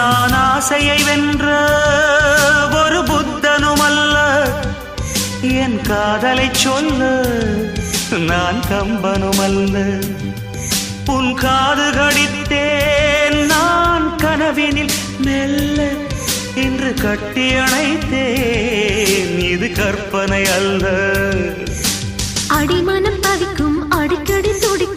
நான் ஆசையை வென்ற ஒரு புத்தனுமல்ல, என் காதலை சொல்ல நான் கம்பனுமல்ல. உன் காது கடித்தேன் நான் கனவினில் மெல்ல, இன்று கட்டி அணைத்தேன் இது கற்பனை அல்ல. அடிமனம் தவிக்கும் அடிக்கடி துடி